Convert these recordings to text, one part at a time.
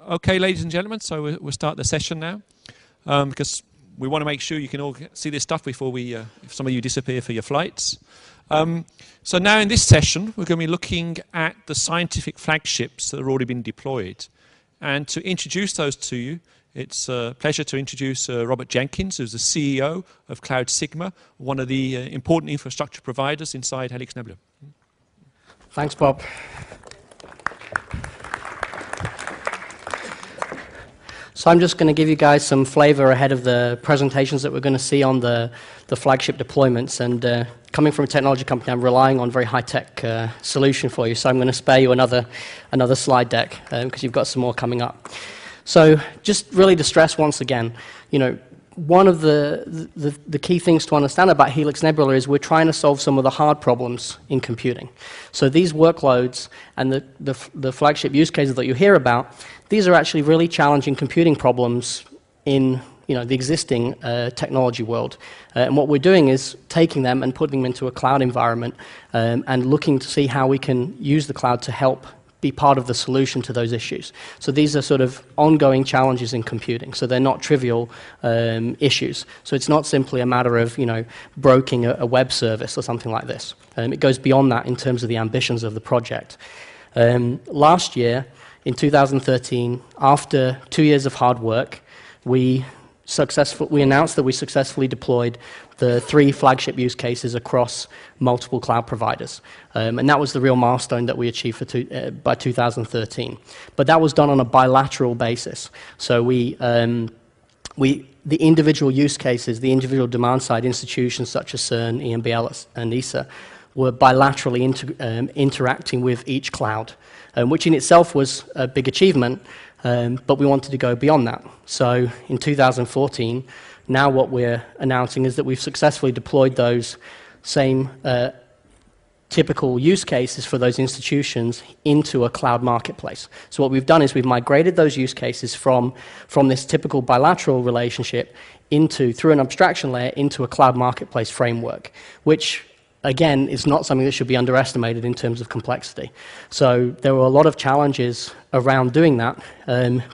Okay, ladies and gentlemen, so we'll start the session now, because we want to make sure you can all see this stuff before if some of you disappear for your flights. So now in this session, we're going to be looking at the scientific flagships that have already been deployed. And to introduce those to you, it's a pleasure to introduce Robert Jenkins, who's the CEO of CloudSigma, one of the important infrastructure providers inside Helix Nebula. Thanks, Bob. So I'm just going to give you guys some flavor ahead of the presentations that we're going to see on the flagship deployments. And coming from a technology company, I'm relying on a very high-tech solution for you. So I'm going to spare you another slide deck because you've got some more coming up. So just really to stress once again, you know, one of the key things to understand about Helix Nebula is we're trying to solve some of the hard problems in computing. So these workloads and the flagship use cases that you hear about, these are actually really challenging computing problems in the existing technology world. And what we're doing is taking them and putting them into a cloud environment and looking to see how we can use the cloud to help be part of the solution to those issues. So these are sort of ongoing challenges in computing. So they're not trivial issues. So it's not simply a matter of broking a web service or something like this. It goes beyond that in terms of the ambitions of the project. Last year, in 2013, after 2 years of hard work, we announced that we successfully deployed the 3 flagship use cases across multiple cloud providers. And that was the real milestone that we achieved by 2013. But that was done on a bilateral basis. So the individual use cases, the individual demand-side institutions such as CERN, EMBL, and ESA, were bilaterally interacting with each cloud, which in itself was a big achievement, but we wanted to go beyond that. So in 2014, now what we're announcing is that we've successfully deployed those same typical use cases for those institutions into a cloud marketplace. So what we've done is we've migrated those use cases from this typical bilateral relationship through an abstraction layer into a cloud marketplace framework, which again, is not something that should be underestimated in terms of complexity. So there were a lot of challenges around doing that,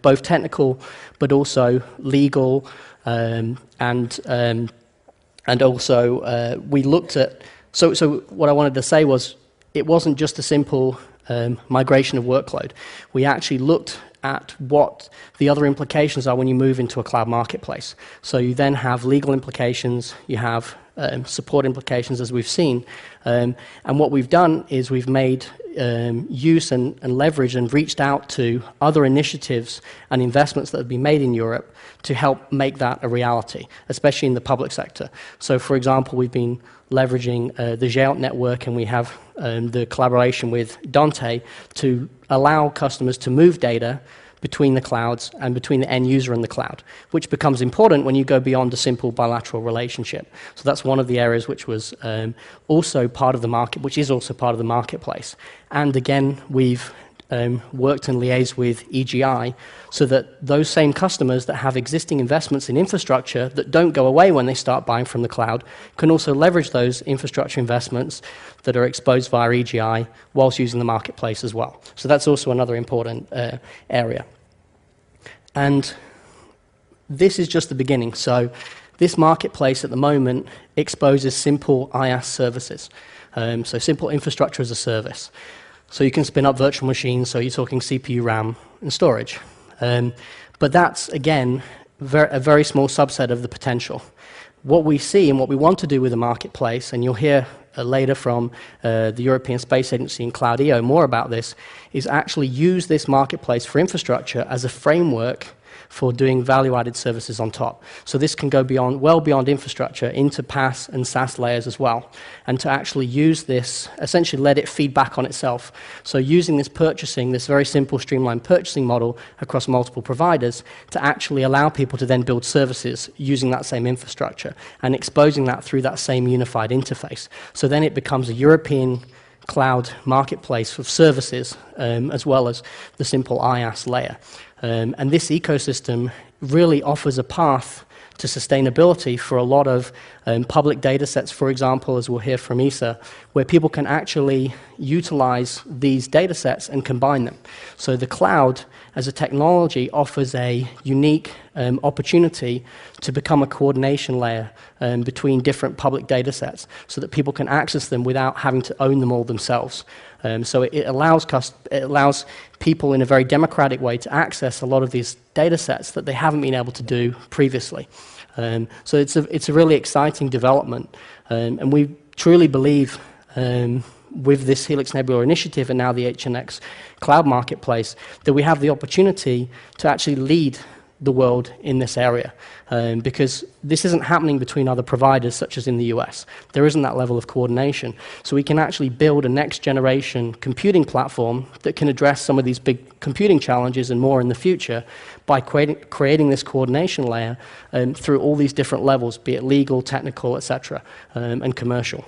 both technical but also legal, and also we looked at. So what I wanted to say was, it wasn't just a simple migration of workload. We actually looked at what the other implications are when you move into a cloud marketplace. So you then have legal implications, you have support implications, as we've seen. And what we've done is we've made use and leverage and reached out to other initiatives and investments that have been made in Europe to help make that a reality, especially in the public sector. So, for example, we've been leveraging the GEOT network, and we have the collaboration with Dante to allow customers to move data between the clouds and between the end user and the cloud, which becomes important when you go beyond a simple bilateral relationship. So that's one of the areas which was also part of the market, which is also part of the marketplace. And again, we've worked and liaised with EGI so that those same customers that have existing investments in infrastructure that don't go away when they start buying from the cloud can also leverage those infrastructure investments that are exposed via EGI whilst using the marketplace as well. So that's also another important area. And this is just the beginning. So this marketplace at the moment exposes simple IaaS services, so simple infrastructure as a service. So you can spin up virtual machines, so you're talking CPU, RAM, and storage. But that's, again, a very small subset of the potential. What we see and what we want to do with the marketplace, and you'll hear later from the European Space Agency and Cloud.io more about this, is actually use this marketplace for infrastructure as a framework for doing value-added services on top. So this can go well beyond infrastructure into PaaS and SaaS layers as well, and to actually use this, essentially let it feed back on itself. So using this very simple streamlined purchasing model across multiple providers to actually allow people to then build services using that same infrastructure and exposing that through that same unified interface. So then it becomes a European cloud marketplace of services as well as the simple IaaS layer. And this ecosystem really offers a path to sustainability for a lot of public data sets, for example, as we'll hear from Isa, where people can actually utilize these data sets and combine them. So the cloud as a technology offers a unique opportunity to become a coordination layer between different public data sets so that people can access them without having to own them all themselves. So it allows people in a very democratic way to access a lot of these data sets that they haven't been able to do previously. So it's a really exciting development, and we truly believe with this Helix Nebula initiative and now the HNX cloud marketplace that we have the opportunity to actually lead the world in this area, because this isn't happening between other providers such as in the US. There isn't that level of coordination. So we can actually build a next generation computing platform that can address some of these big computing challenges and more in the future by creating this coordination layer through all these different levels, be it legal, technical, etc., and commercial.